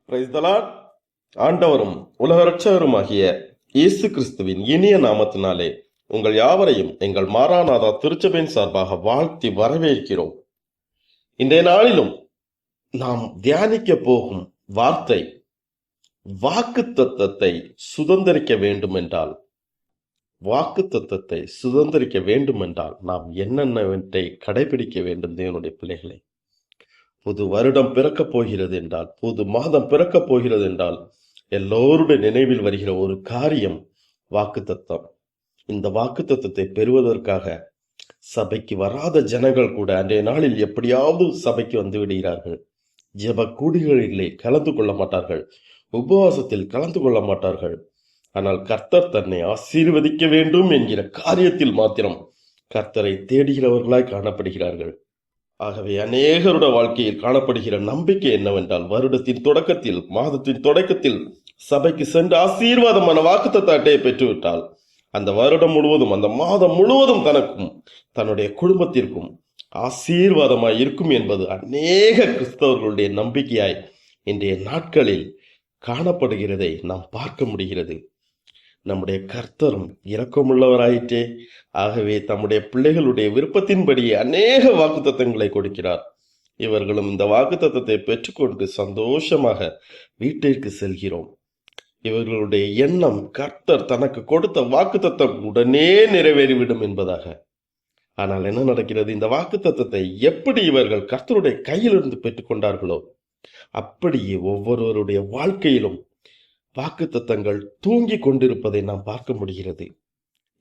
Praise the Lord. ஆண்டவரும் உலக இரட்சகருமாகிய இயேசு கிறிஸ்துவின் இனிய நாமத்தினாலே உங்கள் யாவரையும் எங்கள் மாராநாதா திருச்சபையின் சார்பாக வாழ்த்தி வரவேற்கிறோம். இன்றைய நாளிலும் நாம் தியானிக்க போகும் வார்த்தை, வாக்குத்தத்தத்தை சுதந்திரிக்க வேண்டுமென்றால் நாம் என்னென்னவற்றை கடைபிடிக்க வேண்டும்? தேவனுடைய பிள்ளைகளை, புது வருடம் பிறக்கப் போகிறது என்றால், புது மாதம் பிறக்கப் போகிறது என்றால், எல்லோருடைய நினைவில் வருகிற ஒரு காரியம் வாக்குத்தத்தம். இந்த வாக்குத்தத்தத்தை பெறுவதற்காக சபைக்கு வராத ஜனங்கள் கூட அன்றைய நாளில் எப்படியாவது சபைக்கு வந்து விடுகிறார்கள். ஜெப கூடிகளிலே கலந்து கொள்ள மாட்டார்கள், உபவாசத்தில் கலந்து கொள்ள மாட்டார்கள். ஆனால் கர்த்தர் தன்னை ஆசீர்வதிக்க வேண்டும் என்கிற காரியத்தில் மாத்திரம் கர்த்தரை தேடுகிறவர்களாய் காணப்படுகிறார்கள். ஆகவே அநேகருட வாழ்க்கையில் காணப்படுகிற நம்பிக்கை என்னவென்றால், வருடத்தின் தொடக்கத்தில், மாதத்தின் தொடக்கத்தில் சபைக்கு சென்று ஆசீர்வாதமான வாக்குத்தத்த அட்டையை பெற்றுவிட்டால் அந்த வருடம் முழுவதும், அந்த மாதம் முழுவதும் தனக்கும் தன்னுடைய குடும்பத்திற்கும் ஆசீர்வாதமாய் இருக்கும் என்பது அநேக கிறிஸ்தவர்களுடைய நம்பிக்கையாய் இன்றைய நாட்களில் காணப்படுகிறதை நாம் பார்க்க முடிகிறது. நம்முடைய கர்த்தரும் இரக்கமுள்ளவராயிற்றே. ஆகவே தம்முடைய பிள்ளைகளுடைய விருப்பத்தின்படியே அநேக வாக்குத்தத்தங்களை கொடுக்கிறார். இவர்களும் இந்த வாக்குத்தத்தத்தை பெற்றுக்கொண்டு சந்தோஷமாக வீட்டிற்கு செல்கிறோம். இவர்களுடைய எண்ணம் கர்த்தர் தனக்கு கொடுத்த வாக்குத்தத்தம் உடனே நிறைவேறிவிடும் என்பதாக. ஆனால் என்ன நடக்கிறது? இந்த வாக்குத்தத்தத்தை எப்படி இவர்கள் கர்த்தருடைய கையிலிருந்து பெற்றுக்கொண்டார்களோ அப்படியே ஒவ்வொருவருடைய வாழ்க்கையிலும் வாக்குத்தத்தங்கள் தூங்கி கொண்டிருப்பதை நாம் பார்க்க முடிகிறது.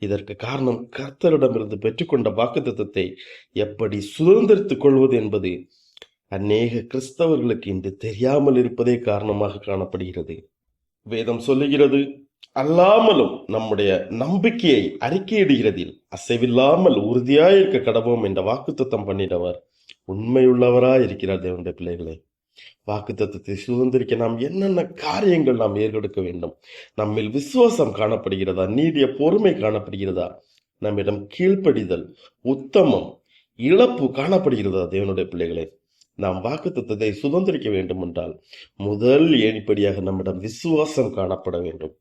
இதற்கு காரணம், கர்த்தரிடமிருந்து பெற்றுக்கொண்ட வாக்குத்தத்தத்தை எப்படி சுதந்திரித்துக் கொள்வது என்பது அநேக கிறிஸ்தவர்களுக்கு இன்று தெரியாமல் இருப்பதே காரணமாக காணப்படுகிறது. வேதம் சொல்லுகிறது, அல்லாமலும் நம்முடைய நம்பிக்கையை அறிக்கையிடுகிறதில் அசைவில்லாமல் உறுதியாயிருக்க கடவோம் என்ற வாக்குத்தத்தம் பண்ணினவர் உண்மையுள்ளவராய் இருக்கிறார். தேவனுடைய பிள்ளைகளே, வாக்குத்தத்தத்தை சுதந்திரிக்க நாம் என்னென்ன காரியங்கள் நாம் ஏற்படுத்த வேண்டும்? நம்மில் விசுவாசம் காணப்படுகிறதா? நீடிய பொறுமை காணப்படுகிறதா? நம்மிடம் கீழ்ப்படிதல், உத்தமம், இழப்பு காணப்படுகிறதா? தேவனுடைய பிள்ளைகளே, நாம் வாக்குத்தத்தத்தை சுதந்திரிக்க வேண்டும் என்றால் முதல் ஏணிப்படியாக நம்மிடம் விசுவாசம் காணப்பட வேண்டும்.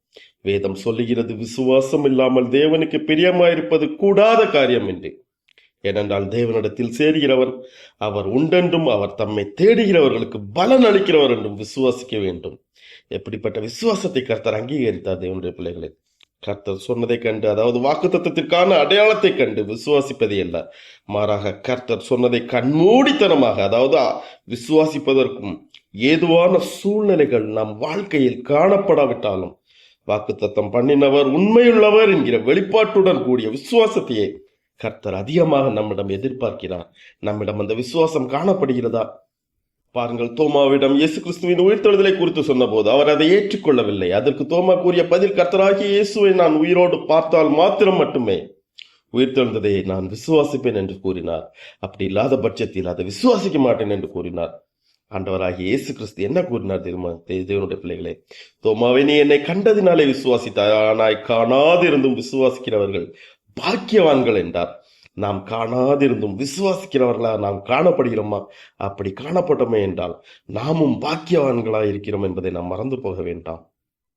வேதம் சொல்லுகிறது, விசுவாசம் இல்லாமல் தேவனுக்கு பிரியமாயிருப்பது கூடாத காரியம் என்று. ஏனென்றால் தேவனிடத்தில் சேர்கிறவன் அவர் உண்டென்றும், அவர் தம்மை தேடுகிறவர்களுக்கு பலன் அளிக்கிறவர் என்றும் விசுவாசிக்க வேண்டும். எப்படிப்பட்ட விசுவாசத்தை கர்த்தர் அங்கீகரித்தார்? தேவனுடைய பிள்ளைகளை, கர்த்தர் சொன்னதை கண்டு, அதாவது வாக்குத்தத்தத்திற்கான அடையாளத்தை கண்டு விசுவாசிப்பதே அல்ல, மாறாக கர்த்தர் சொன்னதை கண்மூடித்தனமாக, அதாவது விசுவாசிப்பதற்கும் ஏதுவான சூழ்நிலைகள் நம் வாழ்க்கையில் காணப்படாவிட்டாலும் வாக்குத்தத்தம் பண்ணினவர் உண்மையுள்ளவர் என்கிற வெளிப்பாட்டுடன் கூடிய விசுவாசத்தையே கர்த்தர் அதிகமாக நம்மிடம் எதிர்பார்க்கிறார். நம்மிடம் அந்த விசுவாசம் காணப்படுகிறதா? பாருங்கள், தோமாவிடம் இயேசு கிறிஸ்துவின் உயிர்த்தெழுதலை குறித்து சொன்ன போது அவர் அதை ஏற்றுக்கொள்ளவில்லை. அதற்கு தோமா கூறிய பதில், கர்த்தராகிய இயேசுவை நான் உயிரோடு பார்த்தால் மாத்திரம் மட்டுமே உயிர்த்தெழுந்ததை நான் விசுவாசிப்பேன் என்று கூறினார். அப்படி இல்லாத பட்சத்தில் அதை விசுவாசிக்க மாட்டேன் என்று கூறினார். ஆண்டவராகிய இயேசு கிறிஸ்து என்ன கூறினார் தெரியுமா? தேவனுடைய பிள்ளைகளே, தோமாவை நீ என்னை கண்டதினாலே விசுவாசித்தாய், ஆனால் காணாதிருந்தும் விசுவாசிக்கிறவர்கள் பாக்கியவான்கள் என்றார். நாம் காணாதிருந்தும் விசுவாசிக்கிறவர்களாக நாம் காணப்படுகிறோமா? அப்படி காணப்பட்டோமே என்றால் நாமும் பாக்கியவான்களாக இருக்கிறோம் என்பதை நாம் மறந்து போக வேண்டாம்.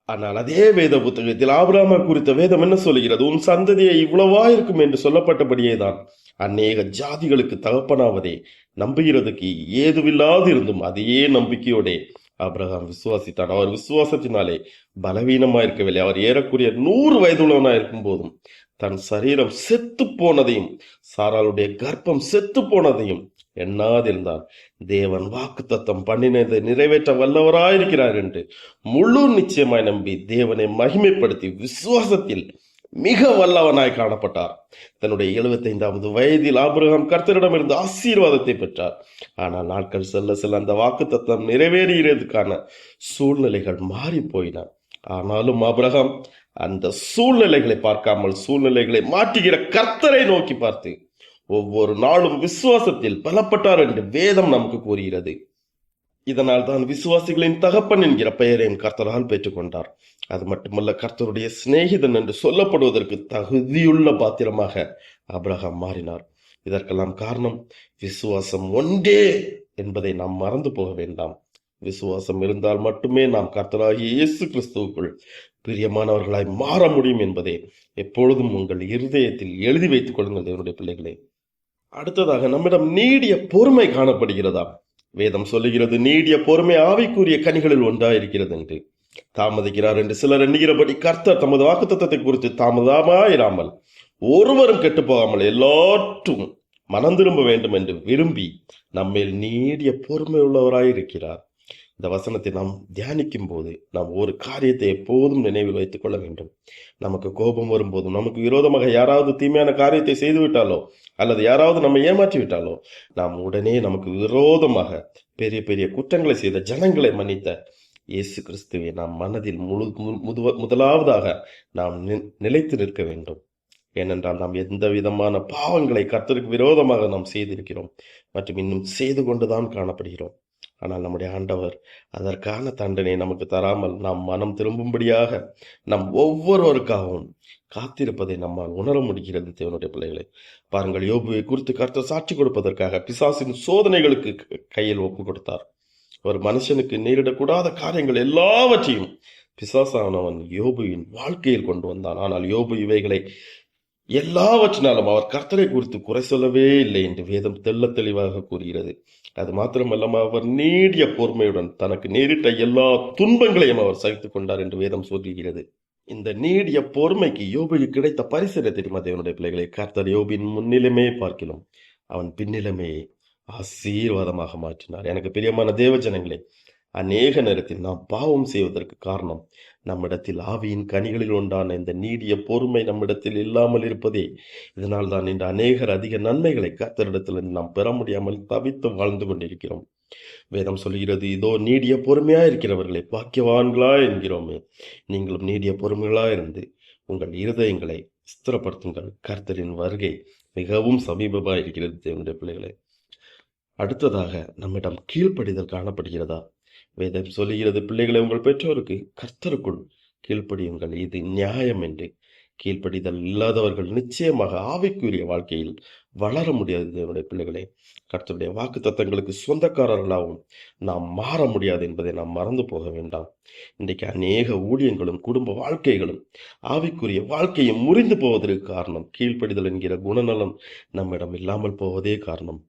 ஆனால் அதே வேத புத்தகத்தில் ஆபிரகாமை குறித்த வேதம் என்ன சொல்லுகிறது? உன் சந்ததியை இவ்வளவா இருக்கும் என்று சொல்லப்பட்டபடியே தான் அநேக ஜாதிகளுக்கு தகப்பனாவதே நம்புகிறதுக்கு ஏதுவில்லாது இருந்தும் அதே நம்பிக்கையோட ஆபிரகாம் விசுவாசித்தான். அவர் விசுவாசத்தினாலே பலவீனமா இருக்கவில்லை. அவர் ஏறக்குறைய 100 வயதுள்ளவனா இருக்கும் போதும் தன் சரீரம் செத்து போனதையும் சாராளுடைய கர்ப்பம் செத்து போனதையும் எண்ணாதிருந்தார். தேவன் வாக்குத்தத்தம் பண்ணினதை நிறைவேற்ற வல்லவராயிருக்கிறார் என்று முழு நிச்சயமாய் நம்பி தேவனை மகிமைப்படுத்தி விசுவாசத்தில் மிக வல்லவனாய் காணப்பட்டார். தன்னுடைய 75வது வயதில் ஆபிரகாம் கர்த்தரிடமிருந்து ஆசீர்வாதத்தை பெற்றார். ஆனால் நாட்கள் செல்ல செல்ல அந்த வாக்குத்தத்தம் நிறைவேறுகிறதுக்கான சூழ்நிலைகள் மாறி போயின. ஆனாலும் ஆபிரகாம் அந்த சூழ்நிலைகளை பார்க்காமல் சூழ்நிலைகளை மாற்றுகிற கர்த்தரை நோக்கி பார்த்து ஒவ்வொரு நாளும் விசுவாசத்தில் பலப்பட்டார் என்று வேதம் நமக்கு கூறுகிறது. இதனால் தான் விசுவாசிகளின் தகப்பன் என்கிற பெயரையும் கர்த்தரால் பெற்றுக்கொண்டார். அது மட்டுமல்ல, கர்த்தருடைய சிநேகிதன் என்று சொல்லப்படுவதற்கு தகுதியுள்ள பாத்திரமாக ஆபிரகாம் மாறினார். இதற்கெல்லாம் காரணம் விசுவாசம் ஒன்றே என்பதை நாம் மறந்து போக வேண்டாம். விசுவாசம் இருந்தால் மட்டுமே நாம் கர்த்தராகிய இயேசு கிறிஸ்துவுக்குள் பிரியமானவர்களாய் மாற முடியும் என்பதை எப்பொழுதும் உங்கள் இருதயத்தில் எழுதி வைத்துக் கொள்ளுங்கள் தேவனுடைய பிள்ளைகளே. அடுத்ததாக நம்மிடம் நீடிய பொறுமை காணப்படுகிறதா? வேதம் சொல்லுகிறது நீடிய பொறுமை ஆவிக்குரிய கனிகளில் ஒன்றாயிருக்கிறது என்று. தாமதிக்கிறார் என்று சிலர் எண்ணுகிறபடி கர்த்தர் தமது வாக்குத்தத்தத்தை குறித்து தாமதமாயிராமல் ஒருவரும் கெட்டு போகாமல் எல்லாற்றும் மனம் திரும்ப வேண்டும் என்று விரும்பி நம்மேல் நீடிய பொறுமை உள்ளவராயிருக்கிறார். இந்த வசனத்தை நாம் தியானிக்கும் போது நாம் ஒரு காரியத்தை எப்போதும் நினைவில் வைத்துக் கொள்ள வேண்டும். நமக்கு கோபம் வரும்போதும், நமக்கு விரோதமாக யாராவது தீமையான காரியத்தை செய்துவிட்டாலோ அல்லது யாராவது நம்மை ஏமாற்றி விட்டாலோ, நாம் உடனே நமக்கு விரோதமாக பெரிய பெரிய குற்றங்களை செய்த ஜனங்களை மன்னித்த இயேசு கிறிஸ்துவை நாம் மனதில் முதலாவதாக நாம் நிலைத்து நிற்க வேண்டும். ஏனென்றால் நாம் எந்த விதமான பாவங்களை கர்த்தருக்கு விரோதமாக நாம் செய்திருக்கிறோம் மற்றும் இன்னும் செய்து கொண்டுதான் காணப்படுகிறோம். ஆனால் நம்முடைய ஆண்டவர் அதற்கான தண்டனை நமக்கு தராமல் நாம் மனம் திரும்பும்படியாக நம் ஒவ்வொருவருக்காகவும் காத்திருப்பதை நம்மால் உணர முடிகிறது. தேவனுடைய பிள்ளைகளை பாருங்கள், யோபுவை குறித்து கர்த்தர் சாட்சி கொடுப்பதற்காக பிசாசின் சோதனைகளுக்கு கையில் ஒப்பு கொடுத்தார். ஒரு மனுஷனுக்கு நேரிடக்கூடாத காரியங்கள் எல்லாவற்றையும் பிசாசானவன் யோபுவின் வாழ்க்கையில் கொண்டு வந்தான். ஆனால் யோபு இவைகளை எல்லாவற்றினாலும் அவர் கர்த்தரை குறித்து குறை சொல்லவே இல்லை என்று வேதம் தெள்ள தெளிவாக கூறுகிறது. அது மாத்திரமல்லாமல் அவர் நீடிய பொறுமையுடன் தனக்கு நேரிட்ட எல்லா துன்பங்களையும் அவர் சகித்துக் கொண்டார் என்று வேதம் சொல்லுகிறது. இந்த நீடிய பொறுமைக்கு யோபுக்கு கிடைத்த பரிசு தெரியுமா தேவனுடைய பிள்ளைகளை? கர்த்தர் யோபின் முன்னிலைமையை பார்க்கலாம் அவன் பின்னிலைமையை ஆசீர்வாதமாக மாற்றினார். எனக்கு பிரியமான தேவ ஜனங்களே, அநேக நேரத்தில் நாம் பாவம் செய்வதற்கு காரணம் நம்மிடத்தில் ஆவியின் கனிகளில் உண்டான இந்த நீடிய பொறுமை நம்மிடத்தில் இல்லாமல் இருப்பதே. இதனால் தான் இன்று அநேகர் அதிக நன்மைகளை கர்த்தரிடத்தில் நாம் பெற முடியாமல் தவித்து வாழ்ந்து கொண்டிருக்கிறோம். வேதம் சொல்கிறது, இதோ நீடிய பொறுமையா இருக்கிறவர்களை பாக்கியவான்களா என்கிறோமே. நீங்களும் நீடிய பொறுமைகளா இருந்து உங்கள் இருதயங்களை ஸ்திரப்படுத்துங்கள். கர்த்தரின் வருகை மிகவும் சமீபமா இருக்கிறது தேவனுடைய பிள்ளைகளை. அடுத்ததாக நம்மிடம் கீழ்ப்படிதல் காணப்படுகிறதா? வேதம் சொல்லுகிறது, பிள்ளைகளை உங்கள் பெற்றோருக்கு கர்த்தருக்குள் கீழ்ப்படியுங்கள், இது நியாயம் என்று. கீழ்ப்படிதல் இல்லாதவர்கள் நிச்சயமாக ஆவிக்குரிய வாழ்க்கையில் வளர முடியாது. தேவனுடைய பிள்ளைகளே, கர்த்தருடைய வாக்கு தத்தங்களுக்கு சொந்தக்காரர்களாகவும் நாம் மாற முடியாது என்பதை நாம் மறந்து போக வேண்டாம். இன்றைக்கு அநேக ஊழியங்களும் குடும்ப வாழ்க்கைகளும் ஆவிக்குரிய வாழ்க்கையும் முறிந்து போவதற்கு காரணம் கீழ்ப்படிதல் என்கிற குணநலம் நம்மிடம் இல்லாமல் போவதே காரணம்.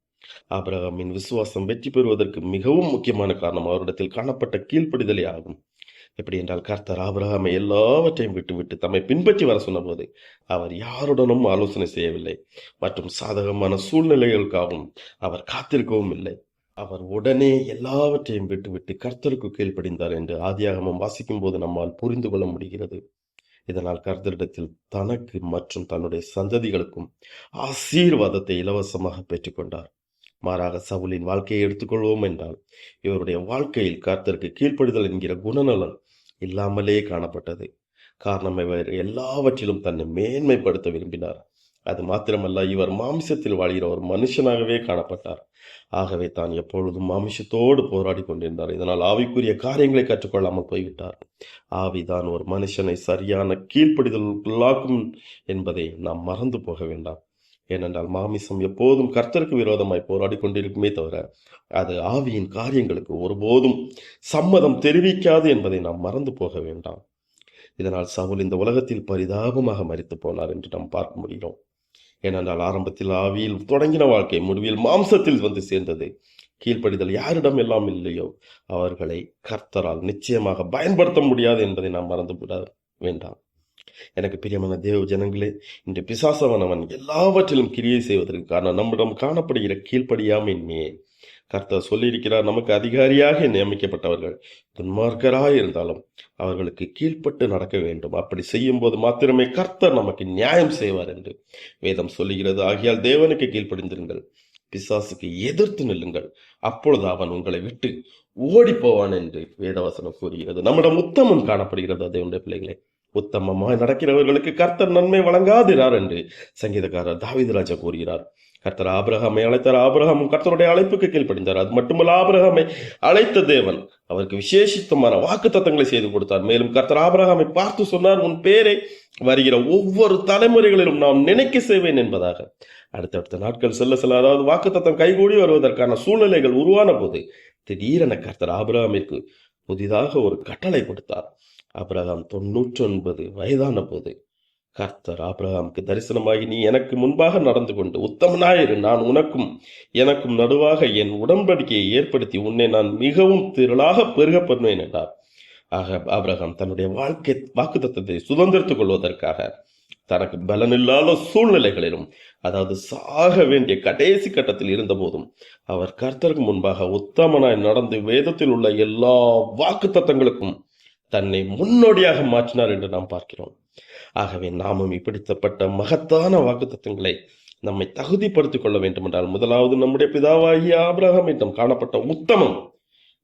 ஆபிரகாமின் விசுவாசம் வெற்றி பெறுவதற்கு மிகவும் முக்கியமான காரணம் அவரிடத்தில் காணப்பட்ட கீழ்ப்படிதலே ஆகும். எப்படி என்றால், கர்த்தர் ஆபிரகாமை எல்லாவற்றையும் விட்டுவிட்டு தம்மை பின்பற்றி வர சொன்னபோது அவர் யாருடனும் ஆலோசனை செய்யவில்லை மற்றும் சாதகமான சூழ்நிலைகளுக்காகவும் அவர் காத்திருக்கவும் இல்லை. அவர் உடனே எல்லாவற்றையும் விட்டுவிட்டு கர்த்தருக்கு கீழ்ப்படிந்தார் என்று ஆதியாகமம் வாசிக்கும் போது நம்மால் புரிந்து கொள்ள முடிகிறது. இதனால் கர்த்தரிடத்தில் தனக்கு மற்றும் தன்னுடைய சந்ததிகளுக்கும் ஆசீர்வாதத்தை இலவசமாக பெற்றுக்கொண்டார். மாறாக சவுலின் வாழ்க்கையை எடுத்துக்கொள்வோம் என்றால், இவருடைய வாழ்க்கையில் கர்த்தருக்கு கீழ்ப்படிதல் என்கிற குணநலன் இல்லாமலே காணப்பட்டது. காரணம், இவர் எல்லாவற்றிலும் தன்னை மேன்மைப்படுத்த விரும்பினார். அது மாத்திரமல்ல, இவர் மாமிசத்தில் வாழ்கிற ஒரு மனுஷனாகவே காணப்பட்டார். ஆகவே தான் எப்பொழுதும் மாமிசத்தோடு போராடி கொண்டிருந்தார். இதனால் ஆவிக்குரிய காரியங்களை கற்றுக்கொள்ளாமல் போய்விட்டார். ஆவிதான் ஒரு மனுஷனை சரியான கீழ்ப்படிதலுக்குள்ளாக்கும் என்பதை நாம் மறந்து போக வேண்டாம். ஏனென்றால் மாமிசம் எப்போதும் கர்த்தருக்கு விரோதமாய் போராடி கொண்டிருக்குமே தவிர அது ஆவியின் காரியங்களுக்கு ஒருபோதும் சம்மதம் தெரிவிக்காது என்பதை நாம் மறந்து போக வேண்டாம். இதனால் சவுல் இந்த உலகத்தில் பரிதாபமாக மரித்து போனார் என்று நாம் பார்க்க முடிகிறோம். ஏனென்றால் ஆரம்பத்தில் ஆவியில் தொடங்கின வாழ்க்கை முடிவில் மாம்சத்தில் வந்து சேர்ந்தது. கீழ்ப்படிதல் யாரிடம் எல்லாம் இல்லையோ அவர்களை கர்த்தரால் நிச்சயமாக பயன்படுத்த முடியாது என்பதை நாம் மறந்து விட வேண்டாம். எனக்கு பிரியமான தேவ ஜனங்களே, இன்று பிசாசவனவன் எல்லாவற்றிலும் கிரியை செய்வதற்கு காரணம் நம்மிடம் காணப்படுகிற கீழ்ப்படியாமையே. கர்த்தர் சொல்லியிருக்கிறார், நமக்கு அதிகாரியாக நியமிக்கப்பட்டவர்கள் துன்மார்க்கராக இருந்தாலும் அவர்களுக்கு கீழ்ப்பட்டு நடக்க வேண்டும். அப்படி செய்யும் போது மாத்திரமே கர்த்தர் நமக்கு நியாயம் செய்வார் என்று வேதம் சொல்லுகிறது. ஆகையால் தேவனுக்கு கீழ்ப்படிந்திருங்கள், பிசாசுக்கு எதிர்த்து நில்லுங்கள், அப்பொழுது அவன் உங்களை விட்டு ஓடி போவான் என்று வேதவசனம் கூறுகிறது. நம்மிடம் உத்தமம் காணப்படுகிறது. தேவனுடைய பிள்ளைகளே, உத்தமமாய் நடக்கிறவர்களுக்கு கர்த்தர் நன்மை வழங்காதிரார் என்று சங்கீதக்காரர் தாவீது ராஜா கூறுகிறார். கர்த்தர் ஆபிரகாமை அழைத்தார், ஆபிரகாமும் கர்த்தருடைய அழைப்புக்கு கீழ்ப்படிந்தார். அது மட்டுமல்ல, ஆபிரகாமை அழைத்த தேவன் அவருக்கு விசேஷித்தமான வாக்கு தத்தங்களை செய்து கொடுத்தார். மேலும் கர்த்தர் ஆபிரகாமை பார்த்து சொன்னார், உன் பேரை வருகிற ஒவ்வொரு தலைமுறைகளிலும் நாம் நினைக்க செய்வேன் என்பதாக. அடுத்தடுத்த நாட்கள் செல்ல அதாவது வாக்கு தத்தம் கைகூடி வருவதற்கான சூழ்நிலைகள் உருவான போது திடீரென கர்த்தர் ஆபிரகாமிற்கு புதிதாக ஒரு கட்டளை கொடுத்தார். ஆபிரகாம் 99 வயதான போது கர்த்தர் ஆபிரகாமுக்கு தரிசனமாகி, நீ எனக்கு முன்பாக நடந்து கொண்டு உத்தமனாயிரு, நான் உனக்கும் எனக்கும் நடுவாக என் உடன்படிக்கையை ஏற்படுத்தி உன்னை நான் மிகவும் திரளாக பெருக பண்ணுவேன் என்றார். ஆக ஆபிரகாம் தன்னுடைய வாக்குத்தத்தத்தை சுதந்திரத்துக் கொள்வதற்காக தனக்கு பலனில்லாத சூழ்நிலைகளிலும், அதாவது சாக வேண்டிய கடைசி கட்டத்தில் இருந்த போதும், அவர் கர்த்தருக்கு முன்பாக உத்தமனாய் நடந்து வேதத்தில் உள்ள எல்லா வாக்குத்தத்தங்களுக்கும் தன்னை முன்னோடியாக மாற்றினார் என்று நாம் பார்க்கிறோம். ஆகவே நாமும் இப்படிப்பட்ட மகத்தான வாக்குத்தத்தங்களை நம்மை தகுதிப்படுத்திக் கொள்ள வேண்டும் என்றால், முதலாவது நம்முடைய பிதாவாகிய ஆபிரகாமிடம் காணப்பட்ட உத்தமம்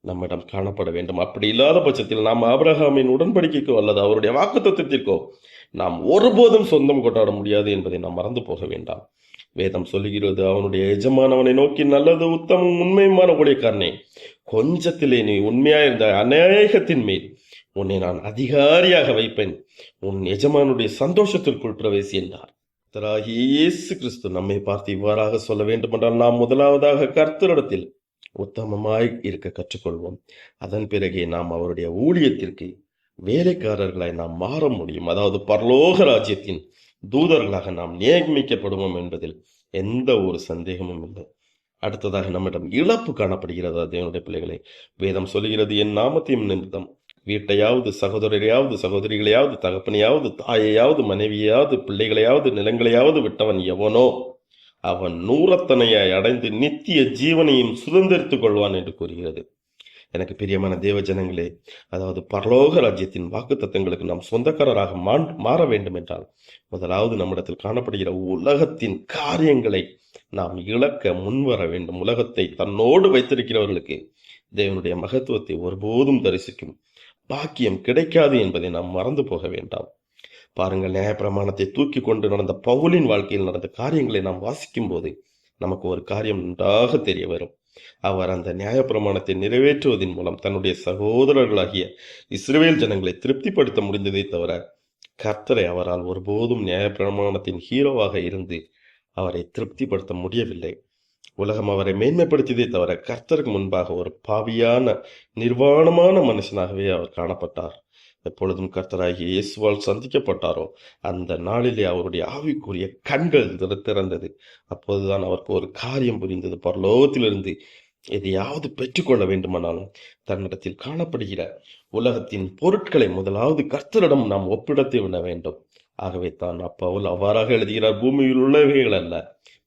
நம்மிடம் காணப்பட வேண்டும். அப்படி இல்லாத பட்சத்தில் நாம் ஆபிரகாமின் உடன்படிக்கைக்கோ அல்லது அவருடைய வாக்குத்தத்தத்திற்கோ நாம் ஒருபோதும் சொந்தம் கொண்டாட முடியாது என்பதை நாம் மறந்து போக வேண்டாம். வேதம் சொல்லுகிறது, அவனுடைய எஜமானவனை நோக்கி, நல்லது உத்தமம் உண்மையுமான ஊழியக்காரனே, கொஞ்சத்திலே நீ உண்மையாயிருந்த அநேகத்தின் மேல் உன்னை நான் அதிகாரியாக வைப்பேன், உன் எஜமானுடைய சந்தோஷத்திற்குள் பிரவேசி என்றார். இயேசு கிறிஸ்து நம்மை பார்த்து இவ்வாறாக சொல்ல வேண்டுமென்றால், நாம் முதலாவதாக கர்த்தரிடத்தில் உத்தமமாய் இருக்க கற்றுக்கொள்வோம். அதன் பிறகே நாம் அவருடைய ஊழியத்திற்கு வேலைக்காரர்களாய் நாம் மாற முடியும். அதாவது பரலோக ராஜ்யத்தின் தூதர்களாக நாம் நியமிக்கப்படுவோம் என்பதில் எந்த ஒரு சந்தேகமும் இல்லை. அடுத்ததாக நம்மிடம் இழப்பு காணப்படுகிறதா தேவனுடைய பிள்ளைகளை? வேதம் சொல்லுகிறது, என் நாமத்தையும் நிமித்தம் வீட்டையாவது சகோதரரையாவது சகோதரிகளையாவது தகப்பனையாவது தாயையாவது மனைவியாவது பிள்ளைகளையாவது நிலங்களையாவது விட்டவன் எவனோ அவன் 100 அடைந்து நித்திய ஜீவனையும் சுதந்திரித்துக் கொள்வான் என்று கூறுகிறது. எனக்கு பிரியமான தேவ ஜனங்களே, அதாவது பரலோக ராஜ்யத்தின் வாக்குத்தத்தங்களுக்கு நாம் சொந்தக்காரராக மாற வேண்டும் என்றால், முதலாவது நம்மிடத்தில் காணப்படுகிற உலகத்தின் காரியங்களை நாம் இழக்க முன்வர வேண்டும். உலகத்தை தன்னோடு வைத்திருக்கிறவர்களுக்கு தேவனுடைய மகத்துவத்தை ஒருபோதும் தரிசிக்கும் பாக்கியம் கிடைக்காது என்பதை நாம் மறந்து போக வேண்டாம். பாருங்கள், நியாயப்பிரமாணத்தை தூக்கி கொண்டு நடந்த பவுலின் வாழ்க்கையில் நடந்த காரியங்களை நாம் வாசிக்கும் போது நமக்கு ஒரு காரியம் நன்றாக தெரிய வரும். அவர் அந்த நியாயப்பிரமாணத்தை நிறைவேற்றுவதன் மூலம் தன்னுடைய சகோதரர்களாகிய இஸ்ரவேல் ஜனங்களை திருப்திப்படுத்த முடிந்ததை தவிர, கர்த்தரை அவரால் ஒருபோதும் நியாயப்பிரமாணத்தின் ஹீரோவாக இருந்து அவரை திருப்திப்படுத்த முடியவில்லை. உலகம் அவரை மேன்மைப்படுத்தியதை தவிர, கர்த்தருக்கு முன்பாக ஒரு பாவியான நிர்வாணமான மனுஷனாகவே அவர் காணப்பட்டார். எப்பொழுதும் கர்த்தராகிய இயேசுவால் சந்திக்கப்பட்டாரோ அந்த நாளிலே அவருடைய ஆவிக்குரிய கண்கள் திறந்தது. அப்போதுதான் அவருக்கு ஒரு காரியம் புரிந்தது. பரலோகத்திலிருந்து எதையாவது பெற்றுக்கொள்ள வேண்டுமானாலும் தன்னிடத்தில் காணப்படுகிற உலகத்தின் பொருட்களை முதலாவது கர்த்தரிடம் நாம் ஒப்பிடத்தை விட வேண்டும். ஆகவே தான் அப்பவுல் அவ்வாறாக எழுதுகிறார், பூமியில் உள்ளவைகள் அல்ல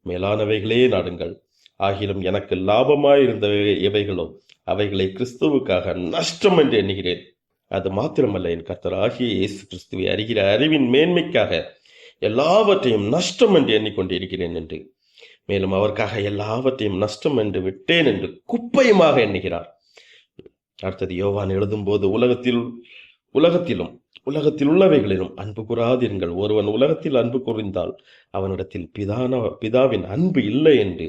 மேலானவைகளே நாடுங்கள், ஆகிலும் எனக்கு லாபமாயிருந்த எவைகளோ அவைகளை கிறிஸ்துவுக்காக நஷ்டம் என்று எண்ணுகிறேன். அது மாத்திரமல்ல, என் கர்த்தராகிய இயேசு கிறிஸ்துவை அறிகிற அறிவின் மேன்மைக்காக எல்லாவற்றையும் நஷ்டம் என்று எண்ணிக்கொண்டிருக்கிறேன் என்று, மேலும் அவருக்காக எல்லாவற்றையும் நஷ்டம் என்று விட்டேன் என்று குப்பையுமாக எண்ணுகிறார். அடுத்தது யோவான் எழுதும் போது, உலகத்தில் உள்ளவைகளிலும் அன்பு கூறாதிருங்கள். ஒருவன் உலகத்தில் அன்பு கூர்ந்தால் அவனிடத்தில் பிதாவின் அன்பு இல்லை என்று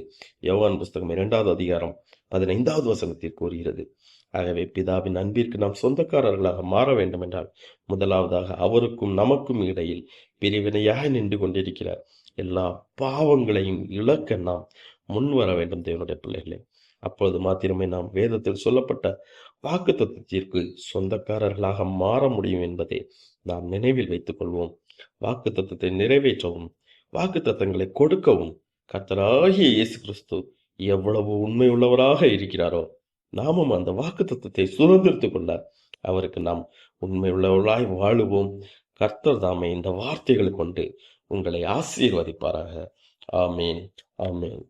யோவான் புஸ்தகம் 2வது அதிகாரம் 15வது வசனத்தில் கூறுகிறது. ஆகவே பிதாவின் அன்பிற்கு நாம் சொந்தக்காரர்களாக மாற வேண்டும் என்றால், முதலாவதாக அவருக்கும் நமக்கும் இடையில் பிரிவினையாக நின்று கொண்டிருக்கிற எல்லா பாவங்களையும் இழக்க நாம் முன்வர வேண்டும் தேவனுடைய பிள்ளைகளே. அப்பொழுது மாத்திரமே நாம் வேதத்தில் சொல்லப்பட்ட வாக்குத்தத்தத்திற்கு சொந்தக்காரர்களாக மாற முடியும் என்பதை நாம் நினைவில் வைத்துக் கொள்வோம். வாக்குத்தத்தத்தை நிறைவேற்றவும் வாக்குத்தத்தங்களை கொடுக்கவும் கர்த்தராகிய இயேசு கிறிஸ்து எவ்வளவு உண்மை உள்ளவராக இருக்கிறாரோ, நாமும் அந்த வாக்குத்தத்தத்தை சுதந்திரித்துக் கொள்ள அவருக்கு நாம் உண்மை உள்ளவர்களாய் வாழுவோம். கர்த்தர் தாமே இந்த வார்த்தைகளை கொண்டு உங்களை ஆசீர்வதிப்பாராக. ஆமேன், ஆமேன்.